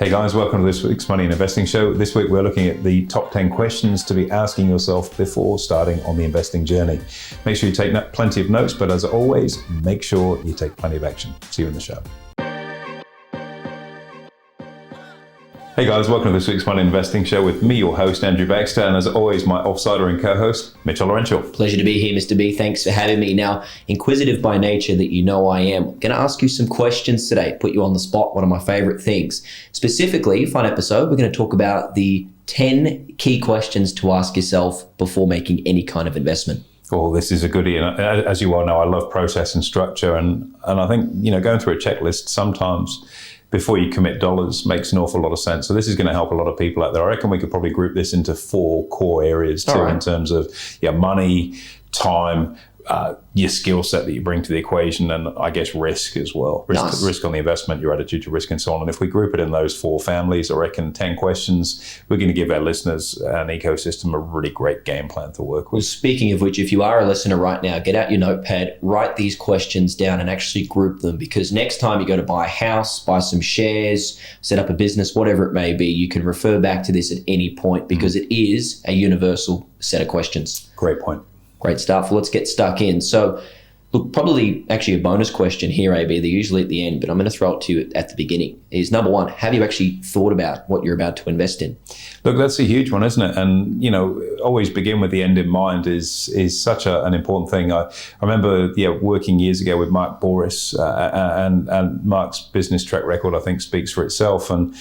Hey guys, welcome to this week's Money and Investing Show. This week we're looking at the top 10 questions to be asking yourself before starting on the investing journey. Make sure you take plenty of notes, but as always, make sure you take plenty of action. See you in the show. Hey guys, welcome to this week's Money and Investing Show with me, your host, Andrew Baxter, and as always, my offsider and co-host, Mitch Olarenshaw. Pleasure to be here, Mr. B. Thanks for having me. Now, inquisitive by nature that you know I am, I'm going to ask you some questions today, put you on the spot, one of my favorite things. Specifically, fun episode, we're going to talk about the 10 key questions to ask yourself before making any kind of investment. Oh, this is a goodie. And as you well know, I love process and structure. And I think, going through a checklist sometimes before you commit dollars makes an awful lot of sense. So this is going to help a lot of people out there. I reckon we could probably group this into 4 core areas too, in terms of money, time, your skill set that you bring to the equation, and I guess risk as well. Risk on the investment, your attitude to risk and so on. And if we group it in those 4 families, I reckon 10 questions, we're going to give our listeners an ecosystem a really great game plan to work with. Well, speaking of which, if you are a listener right now, get out your notepad, write these questions down and actually group them, because next time you go to buy a house, buy some shares, set up a business, whatever it may be, you can refer back to this at any point because it is a universal set of questions. Great point. Great stuff. Let's get stuck in. So, look, probably actually a bonus question here, AB. They're usually at the end, but I'm going to throw it to you at the beginning. Is number one, have you actually thought about what you're about to invest in? Look, that's a huge one, isn't it? And, always begin with the end in mind is such an important thing. I remember, working years ago with Mark Boris, and Mark's business track record, I think, speaks for itself. And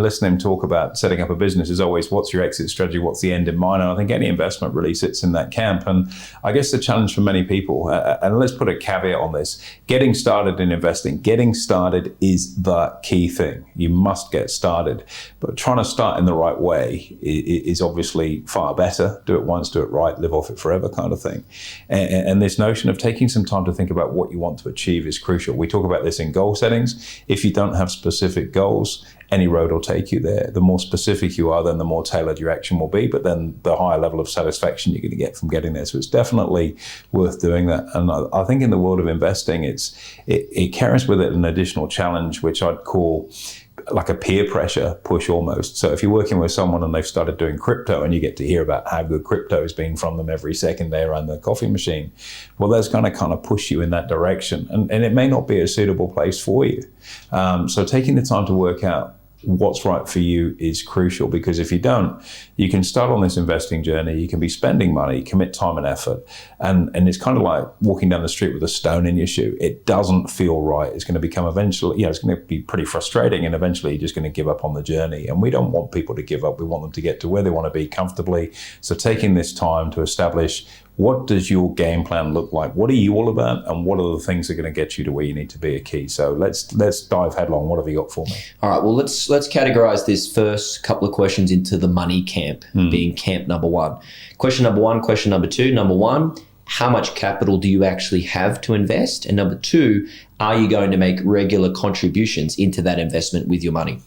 listening to him talk about setting up a business is always, what's your exit strategy? What's the end in mind? And I think any investment really sits in that camp. And I guess the challenge for many people, and let's put a caveat on this, getting started in investing, getting started is the key thing. You must get started. But trying to start in the right way is obviously far better. Do it once, do it right, live off it forever kind of thing. And this notion of taking some time to think about what you want to achieve is crucial. We talk about this in goal settings. If you don't have specific goals, any road will take you there. The more specific you are, then the more tailored your action will be, but then the higher level of satisfaction you're going to get from getting there. So it's definitely worth doing that. And I think in the world of investing, it carries with it an additional challenge, which I'd call like a peer pressure push almost. So if you're working with someone and they've started doing crypto and you get to hear about how good crypto has been from them every second they around the coffee machine, well, that's going to kind of push you in that direction. And it may not be a suitable place for you. So taking the time to work out what's right for you is crucial, because if you don't, you can start on this investing journey, you can be spending money, commit time and effort, and it's kind of like walking down the street with a stone in your shoe. It doesn't feel right. It's going to become eventually, it's going to be pretty frustrating, and eventually you're just going to give up on the journey. And we don't want people to give up. We want them to get to where they want to be comfortably. So taking this time to establish, what does your game plan look like? What are you all about? And what are the things that are going to get you to where you need to be a key? So let's dive headlong. What have you got for me? All right, well, let's categorize this first couple of questions into the money camp, being camp number one. Question number one, question number two. Number one, how much capital do you actually have to invest? And number two, are you going to make regular contributions into that investment with your money?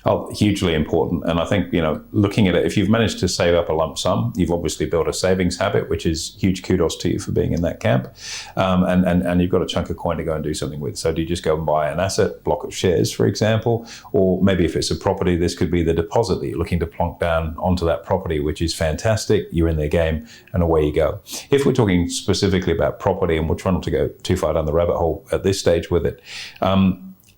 Oh, hugely important. And I think, looking at it, if you've managed to save up a lump sum, you've obviously built a savings habit, which is huge kudos to you for being in that camp. And you've got a chunk of coin to go and do something with. So do you just go and buy an asset, block of shares, for example? Or maybe if it's a property, this could be the deposit that you're looking to plonk down onto that property, which is fantastic. You're in their game and away you go. If we're talking specifically about property, and we're trying not to go too far down the rabbit hole at this stage with it,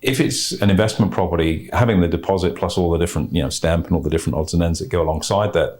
if it's an investment property, having the deposit plus all the different, stamp and all the different odds and ends that go alongside that,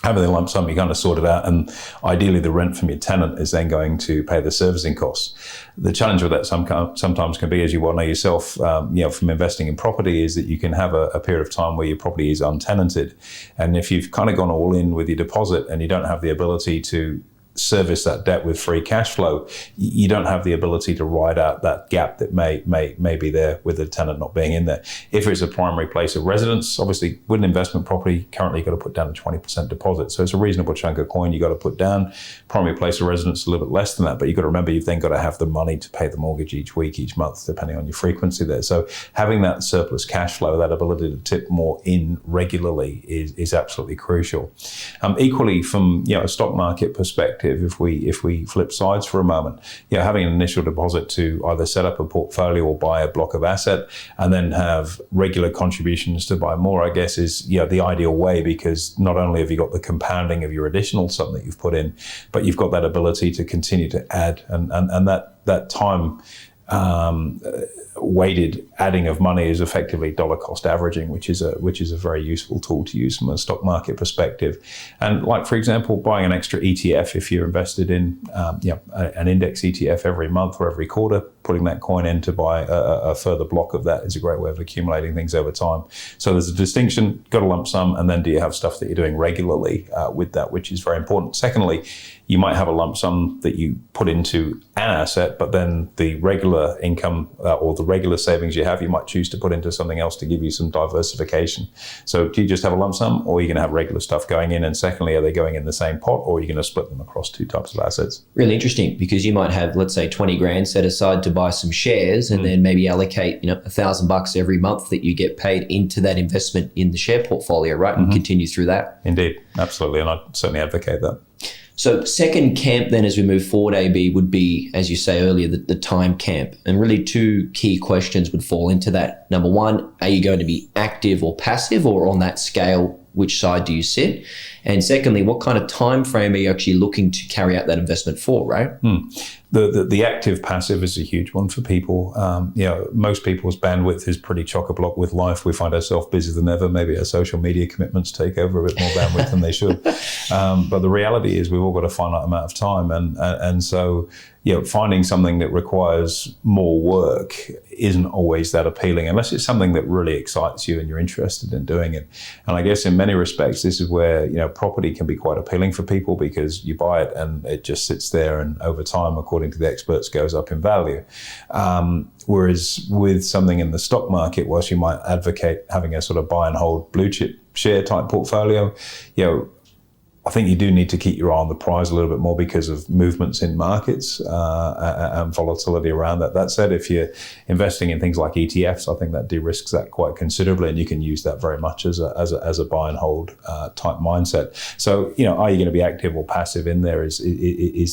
having the lump sum, you kind of sort it out, and ideally the rent from your tenant is then going to pay the servicing costs. The challenge with that sometimes can be, as you well know yourself, from investing in property, is that you can have a period of time where your property is untenanted. And if you've kind of gone all in with your deposit and you don't have the ability to service that debt with free cash flow, you don't have the ability to ride out that gap that may be there with the tenant not being in there. If it's a primary place of residence, obviously with an investment property, currently you've got to put down a 20% deposit. So it's a reasonable chunk of coin you've got to put down. Primary place of residence a little bit less than that, but you've got to remember you've then got to have the money to pay the mortgage each week, each month, depending on your frequency there. So having that surplus cash flow, that ability to tip more in regularly is absolutely crucial. Equally, from a stock market perspective, active if we flip sides for a moment. Having an initial deposit to either set up a portfolio or buy a block of asset and then have regular contributions to buy more, I guess, is the ideal way, because not only have you got the compounding of your additional sum that you've put in, but you've got that ability to continue to add, and that time weighted adding of money is effectively dollar cost averaging, which is a very useful tool to use from a stock market perspective. And like, for example, buying an extra ETF, if you're invested in an index ETF every month or every quarter, putting that coin in to buy a further block of that is a great way of accumulating things over time. So there's a distinction, got a lump sum, and then do you have stuff that you're doing regularly with that, which is very important. Secondly, you might have a lump sum that you put into an asset, but then the regular income or the regular savings you have, you might choose to put into something else to give you some diversification. So do you just have a lump sum, or are you going to have regular stuff going in? And secondly, are they going in the same pot, or are you going to split them across two types of assets? Really interesting, because you might have, let's say, 20 grand set aside to buy some shares, and then maybe allocate $1,000 every month that you get paid into that investment in the share portfolio, right? And continue through that. Indeed, absolutely, and I certainly advocate that. So second camp then, as we move forward, AB, would be, as you say earlier, the time camp. And really two key questions would fall into that. Number one, are you going to be active or passive, or on that scale, which side do you sit? And secondly, what kind of time frame are you actually looking to carry out that investment for, right? The active passive is a huge one for people. Most people's bandwidth is pretty chock-a-block with life. We find ourselves busier than ever. Maybe our social media commitments take over a bit more bandwidth than they should. But the reality is we've all got a finite amount of time. And so, finding something that requires more work isn't always that appealing, unless it's something that really excites you and you're interested in doing it. And I guess in many respects, this is where, property can be quite appealing for people, because you buy it and it just sits there, and over time, according to the experts, goes up in value. Whereas with something in the stock market, whilst you might advocate having a sort of buy and hold blue chip share type portfolio, I think you do need to keep your eye on the prize a little bit more because of movements in markets and volatility around that. That said, if you're investing in things like ETFs, I think that de-risks that quite considerably, and you can use that very much as a buy and hold type mindset. So, are you going to be active or passive in there is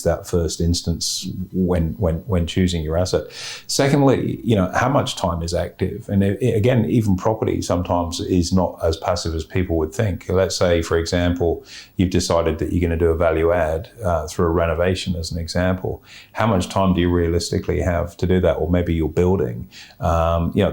that first instance when choosing your asset. Secondly, how much time is active? And again, even property sometimes is not as passive as people would think. Let's say, for example, you've decided that you're going to do a value add through a renovation, as an example. How much time do you realistically have to do that? Or maybe you're building.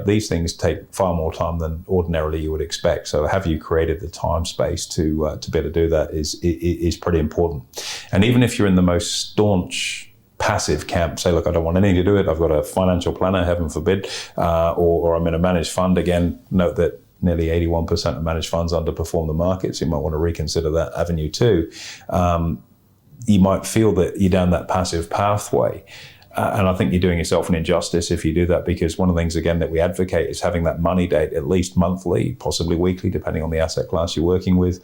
These things take far more time than ordinarily you would expect. So have you created the time space to be able to do that is pretty important. And even if you're in the most staunch passive camp, say, look, I don't want anything to do with it, I've got a financial planner, heaven forbid, or I'm in a managed fund. Again, note that nearly 81% of managed funds underperform the market, so you might want to reconsider that avenue too. You might feel that you're down that passive pathway. And I think you're doing yourself an injustice if you do that, because one of the things, again, that we advocate is having that money date at least monthly, possibly weekly, depending on the asset class you're working with,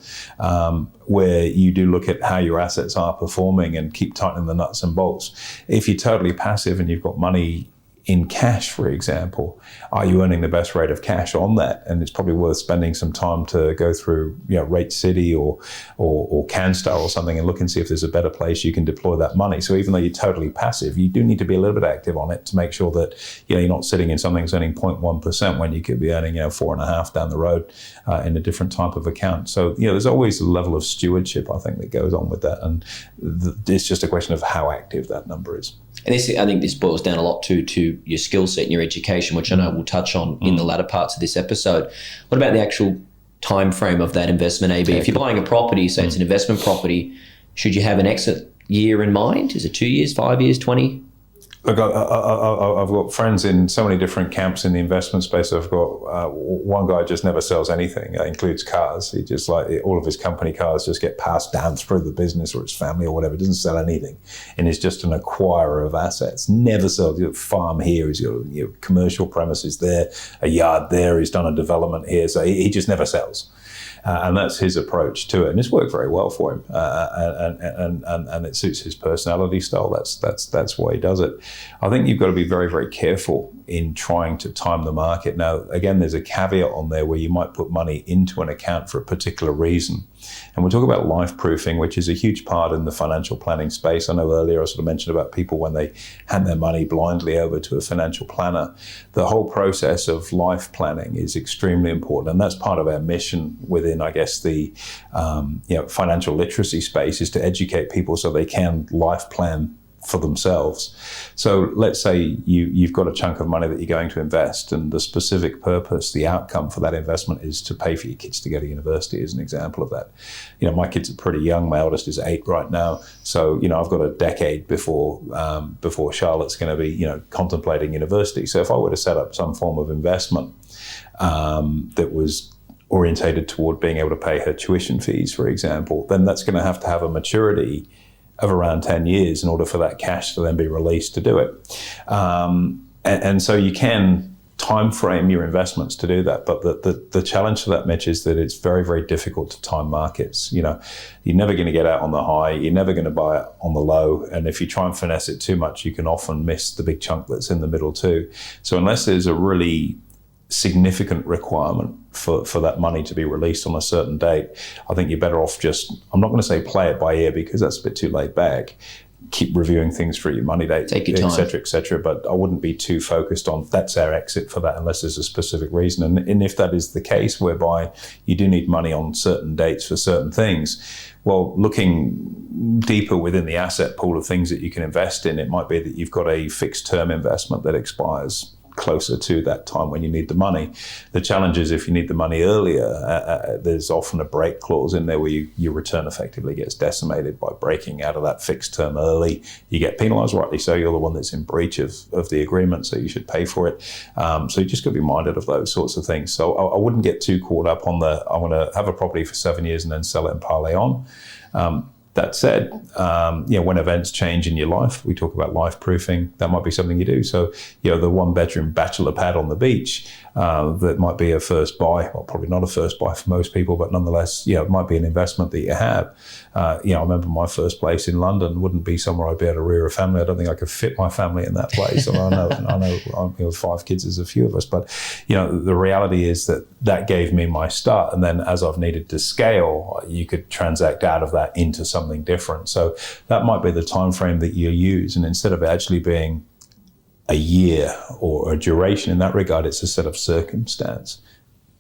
where you do look at how your assets are performing and keep tightening the nuts and bolts. If you're totally passive and you've got money in cash, for example, are you earning the best rate of cash on that? And it's probably worth spending some time to go through, Rate City or CanStar or something, and look and see if there's a better place you can deploy that money. So even though you're totally passive, you do need to be a little bit active on it to make sure that you're not sitting in something that's earning 0.1% when you could be earning 4.5% down the road in a different type of account. So there's always a level of stewardship, I think, that goes on with that, and it's just a question of how active that number is. And I think this boils down a lot to your skill set and your education, which I know we'll touch on in the latter parts of this episode. What about the actual time frame of that investment, AB? If you're buying a property, say it's an investment property, should you have an exit year in mind? Is it 2 years, 5 years, 20? Look, I've got friends in so many different camps in the investment space. I've got one guy just never sells anything. That includes cars. He just all of his company cars just get passed down through the business or his family or whatever. Doesn't sell anything, and is just an acquirer of assets. Never sells. He's got a farm here. He's got commercial premises there, a yard there. He's done a development here. So he just never sells. And that's his approach to it, and it's worked very well for him. And it suits his personality style. That's why he does it. I think you've got to be very, very careful in trying to time the market. Now, again, there's a caveat on there where you might put money into an account for a particular reason. And we'll talk about life proofing, which is a huge part in the financial planning space. I know earlier I sort of mentioned about people when they hand their money blindly over to a financial planner. The whole process of life planning is extremely important. And that's part of our mission within, I guess, the financial literacy space, is to educate people so they can life plan for themselves. So let's say you've got a chunk of money that you're going to invest, and the specific purpose, the outcome for that investment is to pay for your kids to go to university, as an example of that. My kids are pretty young. My eldest is 8 right now. So, I've got a decade before Charlotte's going to be, contemplating university. So if I were to set up some form of investment that was orientated toward being able to pay her tuition fees, for example, then that's going to have a maturity of around 10 years in order for that cash to then be released to do it. And so you can time frame your investments to do that. But the challenge to that, Mitch, is that it's very, very difficult to time markets. You're never going to get out on the high. You're never going to buy it on the low. And if you try and finesse it too much, you can often miss the big chunk that's in the middle too. So unless there's a really significant requirement for that money to be released on a certain date, I think you're better off just, I'm not going to say play it by ear because that's a bit too laid back. Keep reviewing things through your money date, take your time, et cetera. But I wouldn't be too focused on that's our exit for that unless there's a specific reason. And if that is the case, whereby you do need money on certain dates for certain things, well, looking deeper within the asset pool of things that you can invest in, it might be that you've got a fixed term investment that expires closer to that time when you need the money. The challenge is if you need the money earlier, there's often a break clause in there where your return effectively gets decimated by breaking out of that fixed term early. You get penalised, rightly so. You're the one that's in breach of the agreement, so you should pay for it. So you just got to be minded of those sorts of things. So I wouldn't get too caught up on I want to have a property for 7 years and then sell it and parlay on. That said, when events change in your life, we talk about life proofing, that might be something you do. So, the 1-bedroom bachelor pad on the beach, that might be a first buy, well, probably not a first buy for most people, but nonetheless, it might be an investment that you have. I remember my first place in London wouldn't be somewhere I'd be able to rear a family. I don't think I could fit my family in that place. I know 5 kids is a few of us, but, the reality is that gave me my start. And then as I've needed to scale, you could transact out of that into something different. So that might be the time frame that you use. And instead of actually being a year or a duration in that regard, it's a set of circumstance.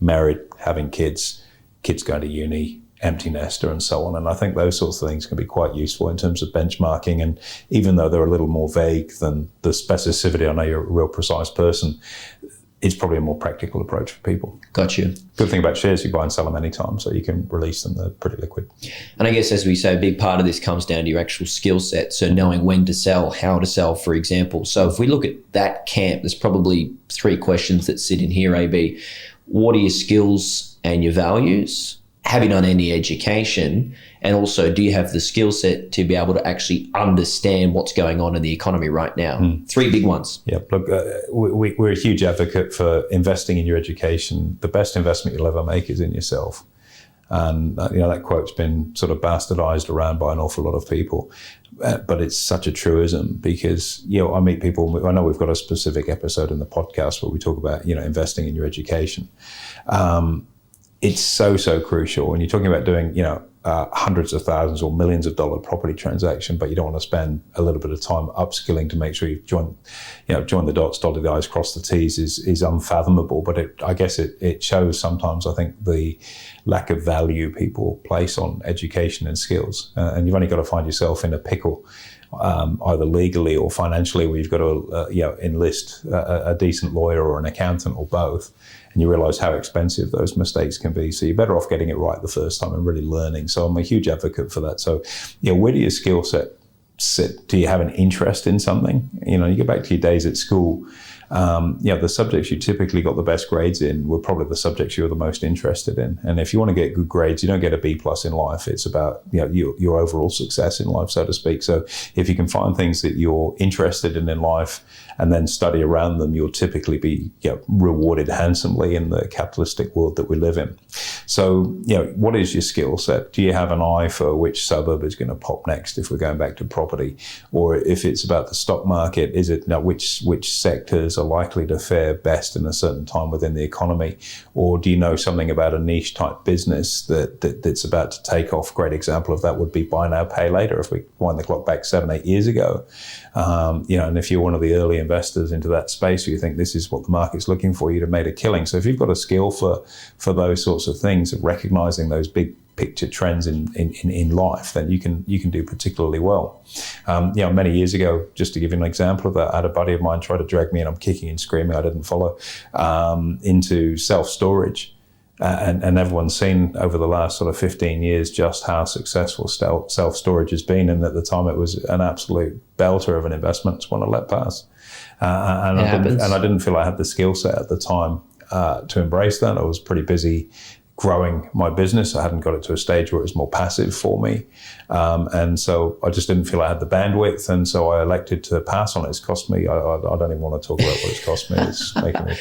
Married, having kids going to uni, empty nester, and so on. And I think those sorts of things can be quite useful in terms of benchmarking. And even though they're a little more vague than the specificity, I know you're a real precise person, it's probably a more practical approach for people. Got you. Good thing about shares, you buy and sell them anytime, so you can release them. They're pretty liquid. And I guess, as we say, a big part of this comes down to your actual skill set. So knowing when to sell, how to sell, for example. So if we look at that camp, there's probably 3 questions that sit in here, AB. What are your skills and your values? Have you done any education? And also, do you have the skill set to be able to actually understand what's going on in the economy right now? 3 big ones. Yeah, look, we're a huge advocate for investing in your education. The best investment you'll ever make is in yourself. And that quote's been sort of bastardized around by an awful lot of people, but it's such a truism because I meet people. I know we've got a specific episode in the podcast where we talk about investing in your education. It's so crucial when you're talking about doing hundreds of thousands or millions of dollar property transaction, but you don't want to spend a little bit of time upskilling to make sure you've joined the dots, dotted the I's, crossed the T's is unfathomable. But I guess it shows sometimes, I think, the lack of value people place on education and skills. And you've only got to find yourself in a pickle, either legally or financially, where you've got to enlist a decent lawyer or an accountant or both. And you realize how expensive those mistakes can be. So you're better off getting it right the first time and really learning. So I'm a huge advocate for that. So, where do your skill set sit? Do you have an interest in something? You go back to your days at school. The subjects you typically got the best grades in were probably the subjects you were the most interested in. And if you want to get good grades, you don't get a B+ in life. It's about your overall success in life, so to speak. So if you can find things that you're interested in life and then study around them, you'll typically be rewarded handsomely in the capitalistic world that we live in. So, what is your skill set? Do you have an eye for which suburb is going to pop next if we're going back to property? Or if it's about the stock market, is it which sectors are likely to fare best in a certain time within the economy? Or do you know something about a niche type business that's about to take off? Great example of that would be buy now, pay later. If we wind the clock back 7-8 years ago, and if you're one of the early investors into that space, or you think this is what the market's looking for, you'd have made a killing. So if you've got a skill for those sorts of things, of recognizing those big picture trends in life, then you can do particularly well. Many years ago, just to give you an example of that, I had a buddy of mine try to drag me, and I'm kicking and screaming, I didn't follow, into self-storage. And everyone's seen over the last sort of 15 years just how successful self-storage has been, and at the time it was an absolute belter of an investment. It's one I let pass. And I didn't feel I had the skill set at the time to embrace that. I was pretty busy growing my business. I hadn't got it to a stage where it was more passive for me. And so I just didn't feel I had the bandwidth. And so I elected to pass on it. It's cost me, I don't even want to talk about what it's cost me. It's making me...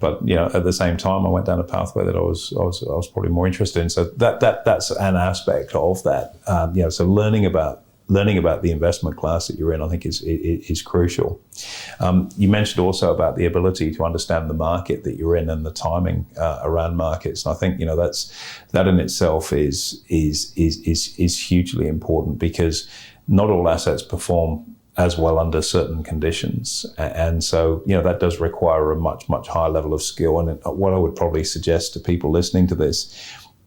But at the same time, I went down a pathway that I was probably more interested in. So that's an aspect of that. So learning about the investment class that you're in, I think is crucial. You mentioned also about the ability to understand the market that you're in and the timing around markets. And I think that in itself is hugely important, because not all assets perform as well under certain conditions. And so, that does require a much, much higher level of skill. And what I would probably suggest to people listening to this,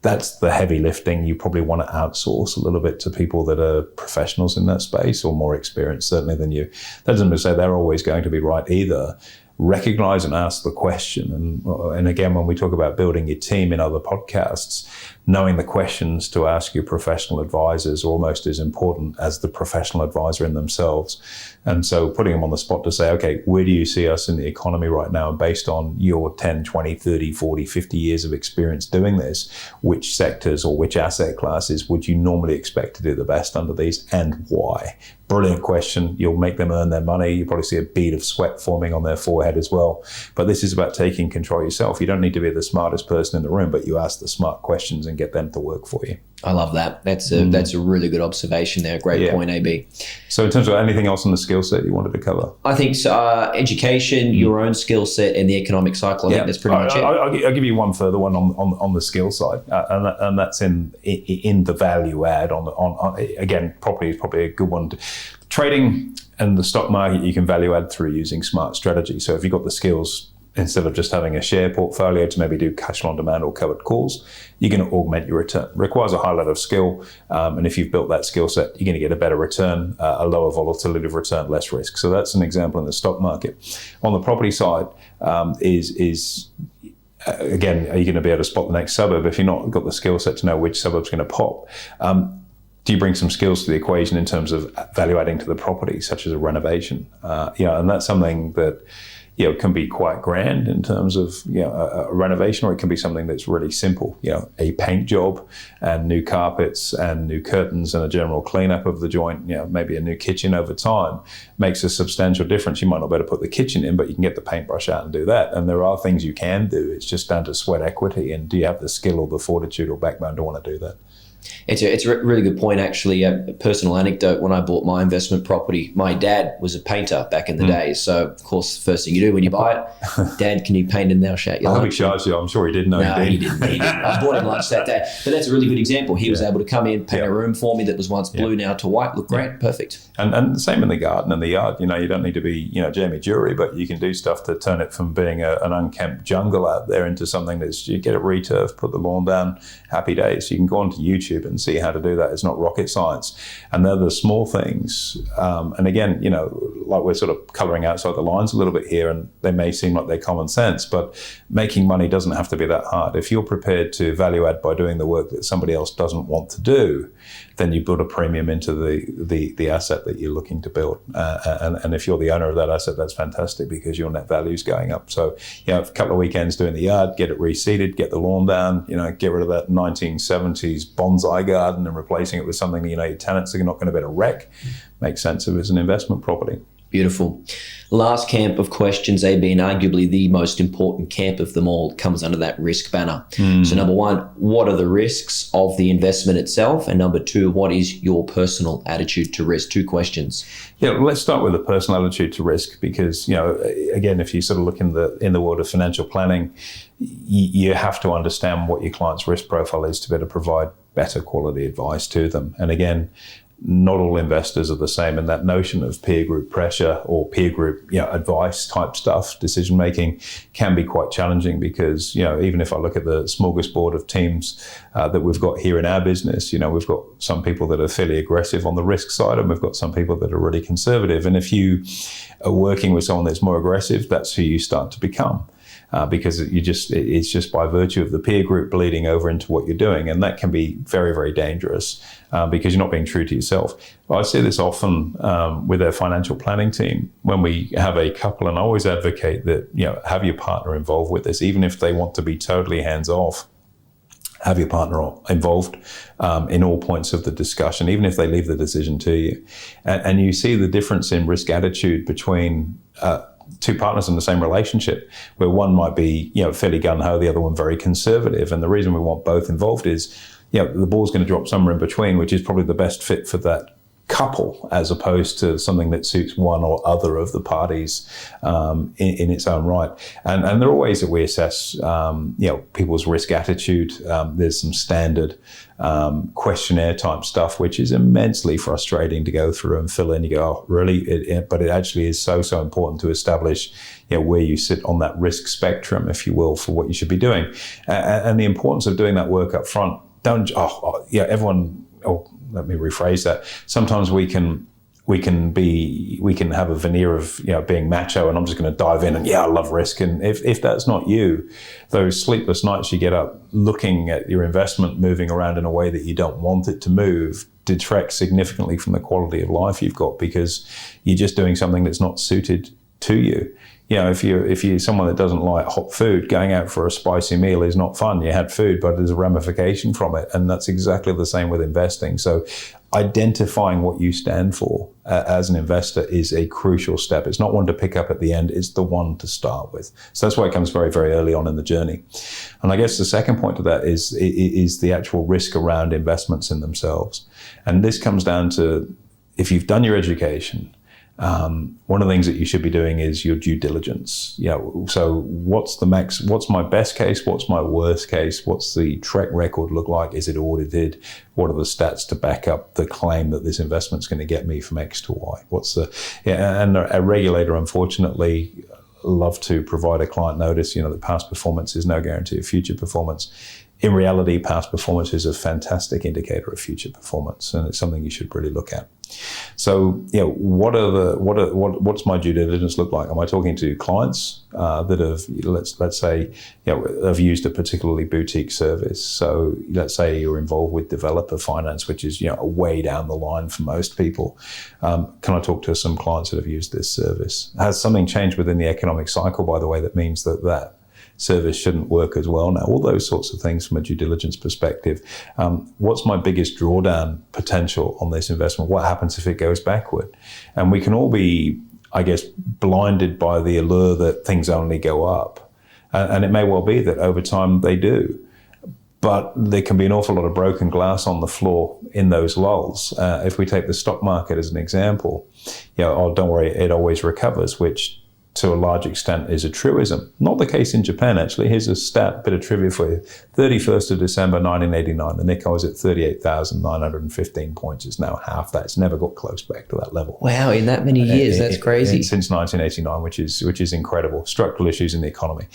that's the heavy lifting. You probably want to outsource a little bit to people that are professionals in that space or more experienced, certainly, than you. That doesn't mean to say they're always going to be right either. Recognize and ask the question. And again, when we talk about building your team in other podcasts, knowing the questions to ask your professional advisors are almost as important as the professional advisor in themselves. And so putting them on the spot to say, okay, where do you see us in the economy right now? And based on your 10, 20, 30, 40, 50 years of experience doing this, which sectors or which asset classes would you normally expect to do the best under these, and why? Brilliant question. You'll make them earn their money. You'll probably see a bead of sweat forming on their forehead as well. But this is about taking control yourself. You don't need to be the smartest person in the room, but you ask the smart questions and get them to work for you. I love that. That's a really good observation there. Great point, AB. So in terms of anything else on the skill set you wanted to cover? I think education, your own skill set, and the economic cycle. I think that's pretty much it. I'll give you one further one on the skill side, and that's in the value add. On again, property is probably a good one. Trading and the stock market, you can value add through using smart strategy. So if you've got the skills, instead of just having a share portfolio to maybe do cash on demand or covered calls, you're going to augment your return. It requires a high level of skill. And if you've built that skill set, you're going to get a better return, a lower volatility of return, less risk. So that's an example in the stock market. On the property side, again, are you going to be able to spot the next suburb? If you're not got the skill set to know which suburb's going to pop, do you bring some skills to the equation in terms of value adding to the property, such as a renovation? And that's something that can be quite grand in terms of a renovation, or it can be something that's really simple. A paint job and new carpets and new curtains and a general cleanup of the joint. Maybe a new kitchen over time makes a substantial difference. You might not be able to put the kitchen in, but you can get the paintbrush out and do that. And there are things you can do. It's just down to sweat equity, and do you have the skill or the fortitude or backbone to want to do that? It's a really good point, actually. A personal anecdote: when I bought my investment property, my dad was a painter back in the day. So, of course, the first thing you do when you buy it, Dad, can you paint and thou shalt your lunch? I hope he charged you. I'm sure he did. No, he didn't. I bought him lunch that day. But that's a really good example. He was able to come in, paint a room for me that was once blue, now to white. Look great. Perfect. And the same in the garden and the yard. You don't need to be, Jamie Jury, but you can do stuff to turn it from being an unkempt jungle out there into something that's, you get it returfed, put the lawn down, happy days. You can go onto YouTube and see how to do that. It's not rocket science. And they're the small things. And again, like we're sort of coloring outside the lines a little bit here, and they may seem like they're common sense, but making money doesn't have to be that hard. If you're prepared to value add by doing the work that somebody else doesn't want to do, then you build a premium into the asset that you're looking to build. And if you're the owner of that asset, that's fantastic, because your net value is going up. So, a couple of weekends doing the yard, get it reseeded, get the lawn down, get rid of that 1970s bonsai garden and replacing it with something that your tenants are not going to be able to wreck. Makes sense if it's an investment property. Beautiful. Last camp of questions, AB, and arguably the most important camp of them all, comes under that risk banner. So number one, what are the risks of the investment itself? And number two, what is your personal attitude to risk? 2 questions. Yeah, let's start with the personal attitude to risk, because, again, if you sort of look in the world of financial planning, you have to understand what your client's risk profile is to be able to provide better quality advice to them. And again, not all investors are the same, and that notion of peer group pressure or peer group advice type stuff, decision making, can be quite challenging, because even if I look at the smorgasbord of teams that we've got here in our business, we've got some people that are fairly aggressive on the risk side, and we've got some people that are really conservative. And if you are working with someone that's more aggressive, that's who you start to become. Because it's just by virtue of the peer group bleeding over into what you're doing, and that can be very, very dangerous because you're not being true to yourself. I see this often with our financial planning team when we have a couple, and I always advocate that have your partner involved with this, even if they want to be totally hands off. Have your partner involved in all points of the discussion, even if they leave the decision to you, and you see the difference in risk attitude between 2 partners in the same relationship, where one might be fairly gung-ho, the other one very conservative. And the reason we want both involved is the ball's going to drop somewhere in between, which is probably the best fit for that couple, as opposed to something that suits one or other of the parties in its own right. And there are ways that we assess people's risk attitude. There's some standard questionnaire type stuff, which is immensely frustrating to go through and fill in. You go, oh, really? But it actually is so important to establish where you sit on that risk spectrum, if you will, for what you should be doing. And the importance of doing that work up front. Everyone, let me rephrase that. Sometimes we can have a veneer of being macho, and I'm just going to dive in and I love risk. And if that's not you, those sleepless nights you get up looking at your investment moving around in a way that you don't want it to move detracts significantly from the quality of life you've got, because you're just doing something that's not suited to you. If you're someone that doesn't like hot food, going out for a spicy meal is not fun. You had food, but there's a ramification from it. And that's exactly the same with investing. So identifying what you stand for as an investor is a crucial step. It's not one to pick up at the end. It's the one to start with. So that's why it comes very, very early on in the journey. And I guess the second point to that is the actual risk around investments in themselves. And this comes down to, if you've done your education, one of the things that you should be doing is your due diligence. So what's my best case? What's my worst case? What's the track record look like? Is it audited? What are the stats to back up the claim that this investment's going to get me from X to Y? And a regulator, unfortunately, love to provide a client notice, that past performance is no guarantee of future performance. In reality, past performance is a fantastic indicator of future performance, and it's something you should really look at. So, what's my due diligence look like? Am I talking to clients that have, let's say, have used a particularly boutique service? So, let's say you're involved with developer finance, which is way down the line for most people. Can I talk to some clients that have used this service? Has something changed within the economic cycle, by the way, that means that service shouldn't work as well now? All those sorts of things from a due diligence perspective. What's my biggest drawdown potential on this investment? What happens if it goes backward? And we can all be, I guess, blinded by the allure that things only go up. And it may well be that over time they do. But there can be an awful lot of broken glass on the floor in those lulls. If we take the stock market as an example, don't worry, it always recovers, which to a large extent is a truism. Not the case in Japan, actually. Here's a bit of trivia for you. 31st of December 1989, the Nikkei was at 38,915 points. It's now half that. It's never got close back to that level. Wow, in that many years, that's crazy. Since 1989, which is incredible. Structural issues in the economy.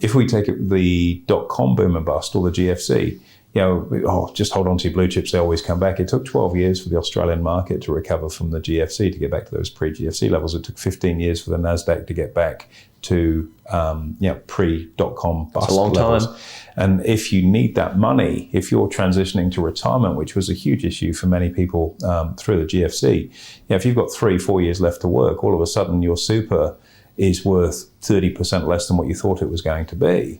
If we take the dot-com boom and bust, or the GFC, just hold on to your blue chips, they always come back. It took 12 years for the Australian market to recover from the GFC, to get back to those pre-GFC levels. It took 15 years for the NASDAQ to get back to pre-dot-com bust it's a long levels. time. And if you need that money, if you're transitioning to retirement, which was a huge issue for many people through the GFC, if you've got 3-4 years left to work, all of a sudden your super is worth 30% less than what you thought it was going to be.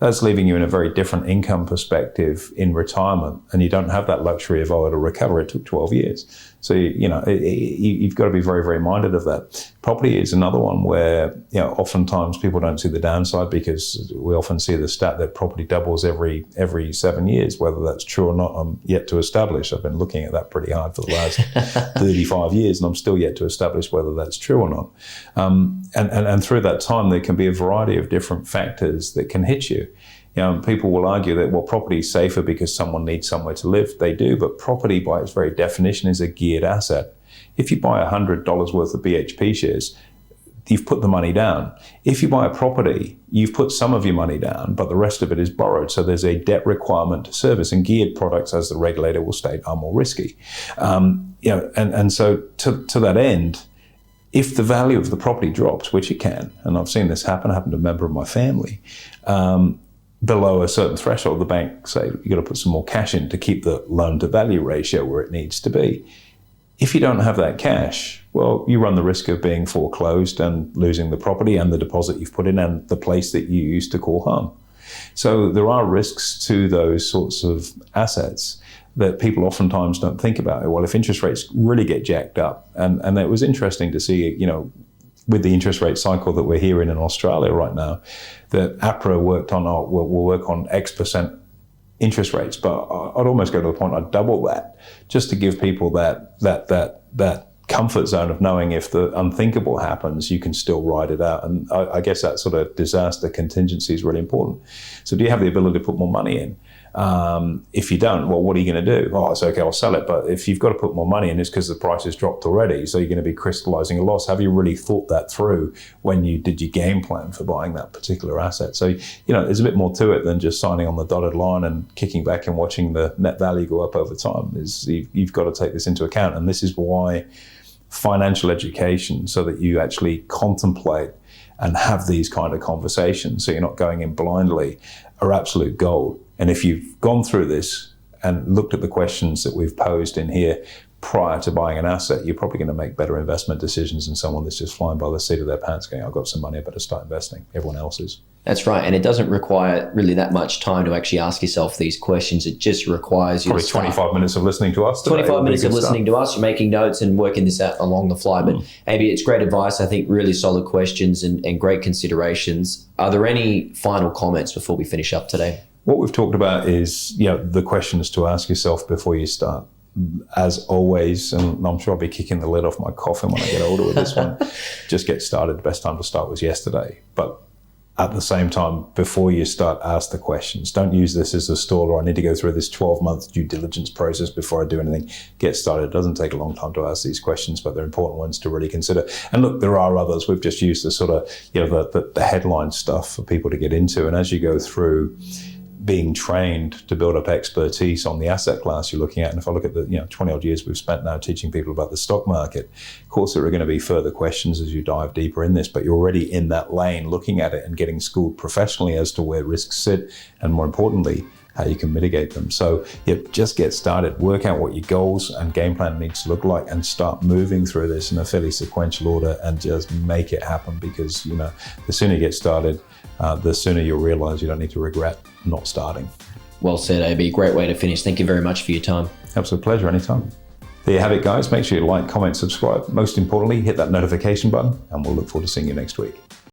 that's leaving you in a very different income perspective in retirement, and you don't have that luxury of, it'll recover. It took 12 years. So, you've got to be very, very minded of that. Property is another one where, oftentimes people don't see the downside, because we often see the stat that property doubles every 7 years. Whether that's true or not, I'm yet to establish. I've been looking at that pretty hard for the last 35 years, and I'm still yet to establish whether that's true or not. And through that time, there can be a variety of different factors that can hit you. People will argue that, well, property is safer because someone needs somewhere to live. They do, but property by its very definition is a geared asset. If you buy $100 worth of BHP shares, you've put the money down. If you buy a property, you've put some of your money down, but the rest of it is borrowed. So there's a debt requirement to service, and geared products, as the regulator will state, are more risky. And so to that end, if the value of the property drops, which it can, and I've seen this happen, happened to a member of my family, below a certain threshold, the bank say, you've got to put some more cash in to keep the loan to value ratio where it needs to be. If you don't have that cash, well, you run the risk of being foreclosed and losing the property and the deposit you've put in and the place that you used to call home. So there are risks to those sorts of assets that people oftentimes don't think about. Well, if interest rates really get jacked up, and it was interesting to see, with the interest rate cycle that we're hearing in Australia right now, that APRA worked on, will work on X% interest rates, but I'd almost go to the point I'd double that, just to give people that comfort zone of knowing if the unthinkable happens, you can still ride it out. And I guess that sort of disaster contingency is really important. So do you have the ability to put more money in? If you don't, well, what are you going to do? Oh, it's okay, I'll sell it. But if you've got to put more money in, it's because the price has dropped already. So you're going to be crystallizing a loss. Have you really thought that through when you did your game plan for buying that particular asset? So, there's a bit more to it than just signing on the dotted line and kicking back and watching the net value go up over time. You've got to take this into account. And this is why financial education, so that you actually contemplate and have these kind of conversations, so you're not going in blindly, are absolute gold. And if you've gone through this and looked at the questions that we've posed in here prior to buying an asset, you're probably going to make better investment decisions than someone that's just flying by the seat of their pants going, I've got some money, I better start investing. Everyone else is. That's right. And it doesn't require really that much time to actually ask yourself these questions. It just requires you probably 25 minutes of listening to us today. 25 minutes of listening to us. You're making notes and working this out along the fly. But Abby, it's great advice. I think really solid questions and great considerations. Are there any final comments before we finish up today? What we've talked about is, the questions to ask yourself before you start. As always, and I'm sure I'll be kicking the lid off my coffin when I get older with this one, just get started. The best time to start was yesterday. But at the same time, before you start, ask the questions. Don't use this as a stall, or I need to go through this 12-month due diligence process before I do anything. Get started. It doesn't take a long time to ask these questions, but they're important ones to really consider. And look, there are others. We've just used the sort of, the headline stuff for people to get into. And as you go through being trained to build up expertise on the asset class you're looking at, and if I look at the 20 odd years we've spent now teaching people about the stock market, of course there are going to be further questions as you dive deeper in this, but you're already in that lane looking at it and getting schooled professionally as to where risks sit, and more importantly, how you can mitigate them. So just get started, work out what your goals and game plan needs to look like, and start moving through this in a fairly sequential order and just make it happen, because the sooner you get started, the sooner you'll realize you don't need to regret not starting. Well said, AB. Great way to finish. Thank you very much for your time. Absolute pleasure, anytime. There you have it, guys. Make sure you like, comment, subscribe. Most importantly, hit that notification button, and we'll look forward to seeing you next week.